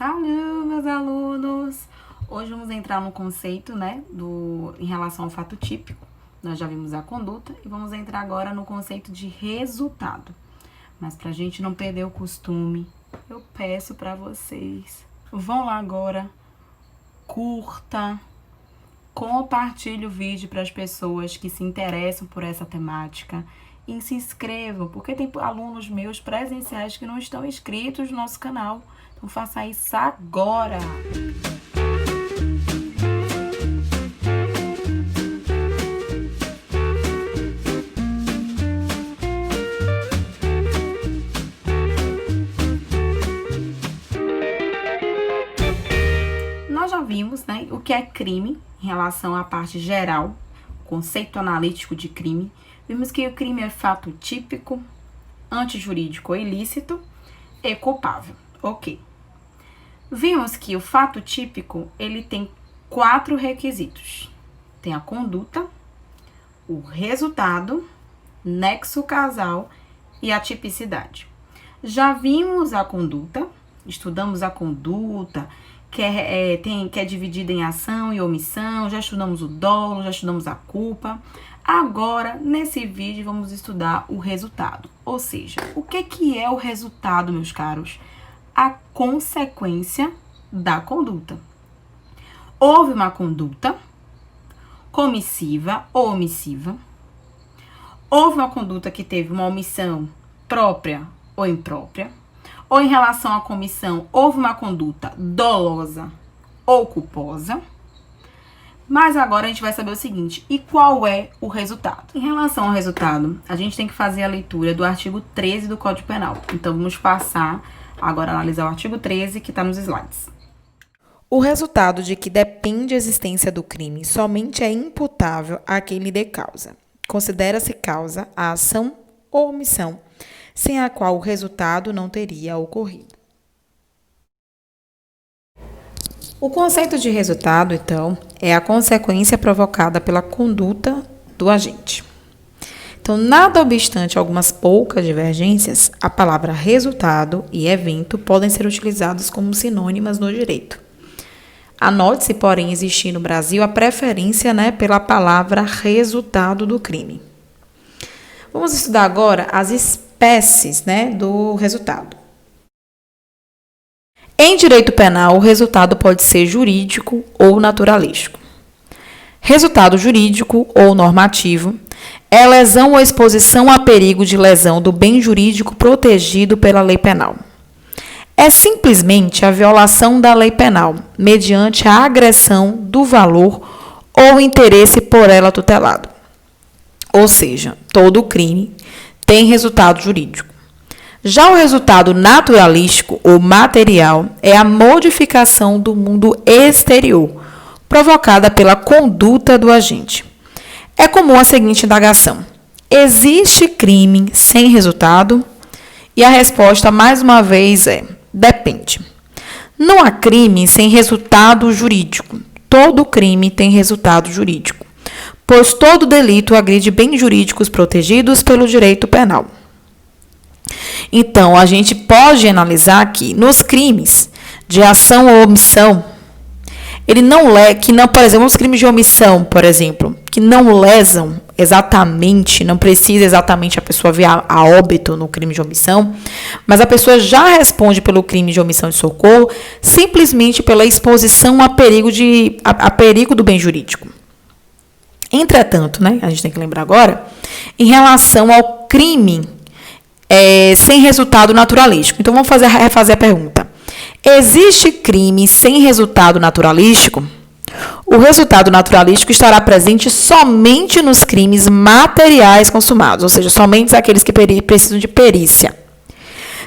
Salut, meus alunos! Hoje vamos entrar no conceito, em relação ao fato típico. Nós já vimos a conduta e vamos entrar agora no conceito de resultado. Mas para a gente não perder o costume, eu peço para vocês, vão lá agora, curta, compartilhe o vídeo para as pessoas que se interessam por essa temática e se inscrevam, porque tem alunos meus presenciais que não estão inscritos no nosso canal. Então faça isso agora! Nós já vimos, o que é crime em relação à parte geral, conceito analítico de crime. Vimos que o crime é fato típico, antijurídico ou ilícito e culpável. Ok. Vimos que o fato típico, ele tem 4 requisitos. Tem a conduta, o resultado, nexo causal e a tipicidade. Já vimos a conduta, estudamos a conduta, que é dividida em ação e omissão, já estudamos o dolo, já estudamos a culpa. Agora, nesse vídeo, vamos estudar o resultado. Ou seja, o que é o resultado, meus caros? A consequência da conduta. Houve uma conduta comissiva ou omissiva. Houve uma conduta que teve uma omissão própria ou imprópria. Ou em relação à comissão, houve uma conduta dolosa ou culposa. Mas agora a gente vai saber o seguinte, e qual é o resultado? Em relação ao resultado, a gente tem que fazer a leitura do artigo 13 do Código Penal. Então, vamos passar agora a analisar o artigo 13, que está nos slides. O resultado de que depende a existência do crime somente é imputável a quem lhe dê causa. Considera-se causa a ação ou omissão, sem a qual o resultado não teria ocorrido. O conceito de resultado, então, é a consequência provocada pela conduta do agente. Então, nada obstante algumas poucas divergências, a palavra resultado e evento podem ser utilizados como sinônimas no direito. Anote-se, porém, existir no Brasil a preferência, pela palavra resultado do crime. Vamos estudar agora as espécies, do resultado. Em direito penal, o resultado pode ser jurídico ou naturalístico. Resultado jurídico ou normativo é lesão ou exposição a perigo de lesão do bem jurídico protegido pela lei penal. É simplesmente a violação da lei penal, mediante a agressão do valor ou interesse por ela tutelado. Ou seja, todo crime tem resultado jurídico. Já o resultado naturalístico ou material é a modificação do mundo exterior, provocada pela conduta do agente. É comum a seguinte indagação: existe crime sem resultado? E a resposta, mais uma vez, é: depende. Não há crime sem resultado jurídico. Todo crime tem resultado jurídico, pois todo delito agride bens jurídicos protegidos pelo direito penal. Então, a gente pode analisar que nos crimes de ação ou omissão, por exemplo, os crimes de omissão, por exemplo, que não lesam exatamente, não precisa exatamente a pessoa vir a óbito no crime de omissão, mas a pessoa já responde pelo crime de omissão de socorro simplesmente pela exposição a perigo do bem jurídico. Entretanto, a gente tem que lembrar agora, em relação ao crime sem resultado naturalístico. Então, vamos refazer a pergunta. Existe crime sem resultado naturalístico? O resultado naturalístico estará presente somente nos crimes materiais consumados, ou seja, somente aqueles que precisam de perícia.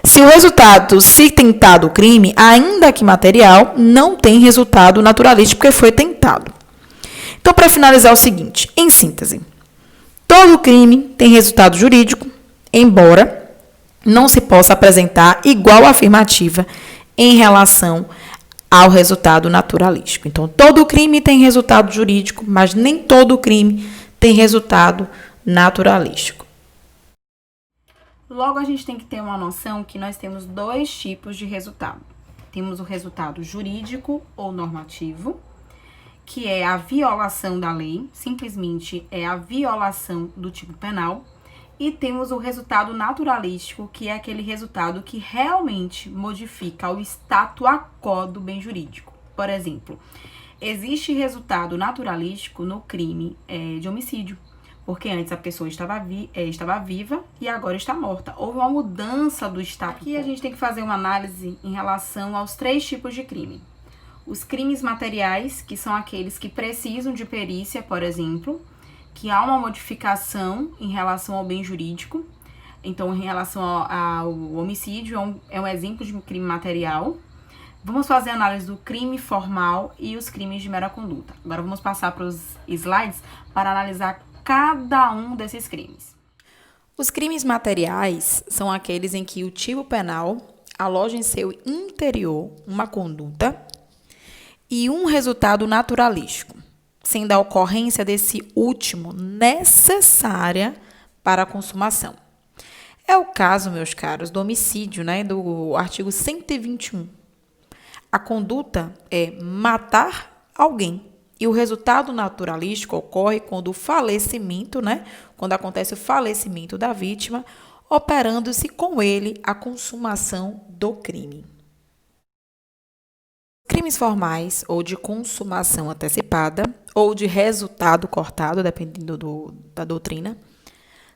Se tentado o crime, ainda que material, não tem resultado naturalístico porque foi tentado. Então, para finalizar, o seguinte, em síntese, todo crime tem resultado jurídico, embora não se possa apresentar igual afirmativa em relação ao resultado naturalístico. Então, todo crime tem resultado jurídico, mas nem todo crime tem resultado naturalístico. Logo, a gente tem que ter uma noção que nós temos 2 tipos de resultado. temos o resultado jurídico ou normativo, que é a violação da lei, simplesmente é a violação do tipo penal. E temos o resultado naturalístico, que é aquele resultado que realmente modifica o status quo do bem jurídico. Por exemplo, existe resultado naturalístico no crime de homicídio, porque antes a pessoa estava viva e agora está morta. Houve uma mudança do status. Aqui a gente tem que fazer uma análise em relação aos 3 tipos de crime. Os crimes materiais, que são aqueles que precisam de perícia, por exemplo, que há uma modificação em relação ao bem jurídico. Então, em relação ao homicídio, é um exemplo de um crime material. Vamos fazer a análise do crime formal e os crimes de mera conduta. Agora vamos passar para os slides para analisar cada um desses crimes. Os crimes materiais são aqueles em que o tipo penal aloja em seu interior uma conduta e um resultado naturalístico, sendo a ocorrência desse último necessária para a consumação. É o caso, meus caros, do homicídio, do artigo 121. A conduta é matar alguém. E o resultado naturalístico ocorre quando o falecimento, quando acontece o falecimento da vítima, operando-se com ele a consumação do crime. Crimes formais ou de consumação antecipada ou de resultado cortado, dependendo da doutrina,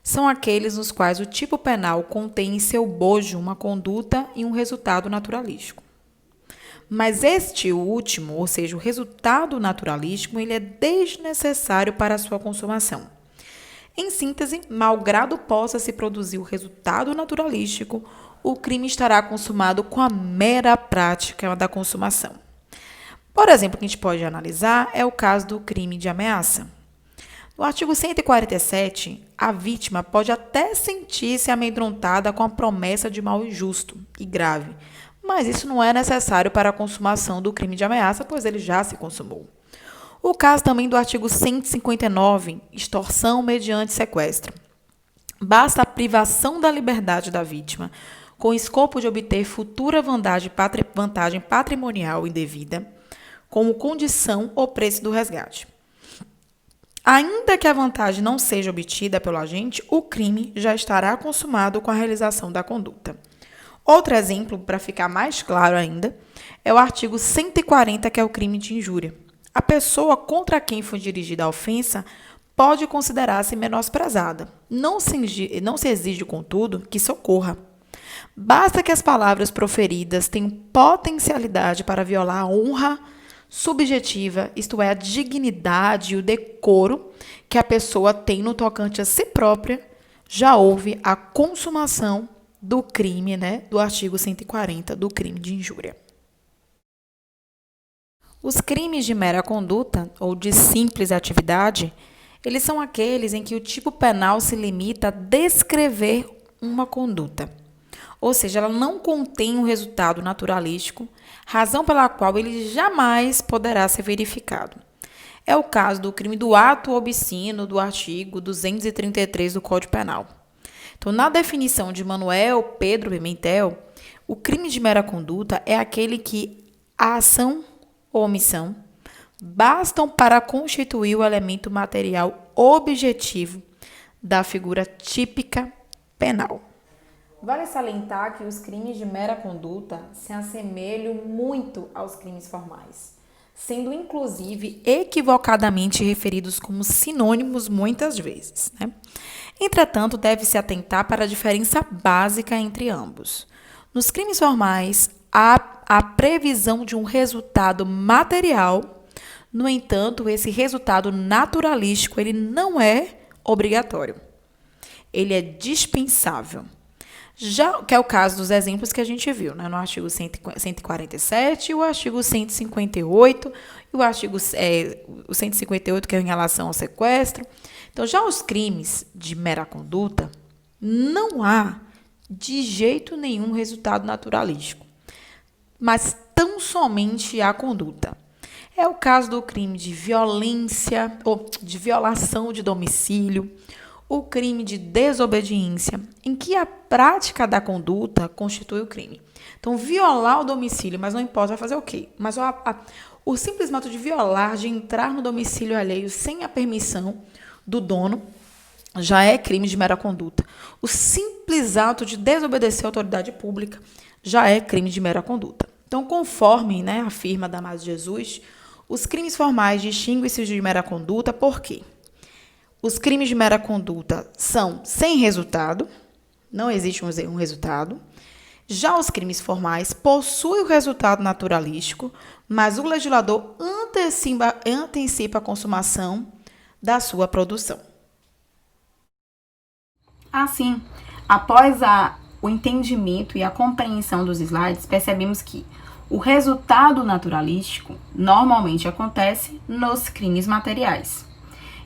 são aqueles nos quais o tipo penal contém em seu bojo uma conduta e um resultado naturalístico. Mas este último, ou seja, o resultado naturalístico, ele é desnecessário para a sua consumação. Em síntese, malgrado possa se produzir o resultado naturalístico, o crime estará consumado com a mera prática da consumação. Por exemplo, o que a gente pode analisar é o caso do crime de ameaça. No artigo 147, a vítima pode até sentir-se amedrontada com a promessa de mal injusto e grave, mas isso não é necessário para a consumação do crime de ameaça, pois ele já se consumou. O caso também do artigo 159, extorsão mediante sequestro. Basta a privação da liberdade da vítima, com o escopo de obter futura vantagem patrimonial indevida, como condição ou preço do resgate. Ainda que a vantagem não seja obtida pelo agente, o crime já estará consumado com a realização da conduta. Outro exemplo, para ficar mais claro ainda, é o artigo 140, que é o crime de injúria. A pessoa contra quem foi dirigida a ofensa pode considerar-se menosprezada. Não se exige, contudo, que isso ocorra. Basta que as palavras proferidas tenham potencialidade para violar a honra subjetiva, isto é, a dignidade e o decoro que a pessoa tem no tocante a si própria, já houve a consumação do crime, do artigo 140, do crime de injúria. Os crimes de mera conduta, ou de simples atividade, eles são aqueles em que o tipo penal se limita a descrever uma conduta. Ou seja, ela não contém um resultado naturalístico, razão pela qual ele jamais poderá ser verificado. É o caso do crime do ato obsceno do artigo 233 do Código Penal. Então, na definição de Manuel Pedro Pimentel, o crime de mera conduta é aquele que a ação ou omissão bastam para constituir o elemento material objetivo da figura típica penal. Vale salientar que os crimes de mera conduta se assemelham muito aos crimes formais, sendo inclusive equivocadamente referidos como sinônimos muitas vezes. Entretanto, deve-se atentar para a diferença básica entre ambos. Nos crimes formais, há a previsão de um resultado material. No entanto, esse resultado naturalístico ele não é obrigatório. Ele é dispensável. Já que é o caso dos exemplos que a gente viu, no artigo 147, o artigo 158, e o artigo 158, que é em relação ao sequestro. Então, já os crimes de mera conduta, não há de jeito nenhum resultado naturalístico, mas tão somente a conduta. É o caso do crime de violência ou de violação de domicílio, o crime de desobediência, em que a prática da conduta constitui o crime. Então, violar o domicílio, mas não importa, vai fazer o quê? Mas o simples ato de violar, de entrar no domicílio alheio sem a permissão do dono, já é crime de mera conduta. O simples ato de desobedecer à autoridade pública já é crime de mera conduta. Então, conforme, afirma Damásio de Jesus, os crimes formais distinguem-se de mera conduta por quê? Os crimes de mera conduta são sem resultado, não existe um resultado. Já os crimes formais possuem o resultado naturalístico, mas o legislador antecipa a consumação da sua produção. Assim, após o entendimento e a compreensão dos slides, percebemos que o resultado naturalístico normalmente acontece nos crimes materiais.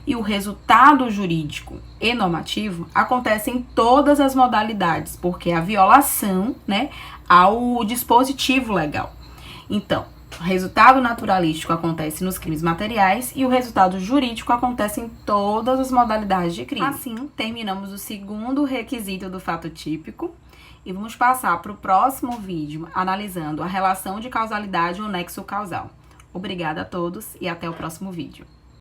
E o resultado jurídico e normativo acontece em todas as modalidades, porque é a violação, ao dispositivo legal. Então, o resultado naturalístico acontece nos crimes materiais e o resultado jurídico acontece em todas as modalidades de crime. Assim, terminamos o segundo requisito do fato típico e vamos passar para o próximo vídeo analisando a relação de causalidade e o nexo causal. Obrigada a todos e até o próximo vídeo.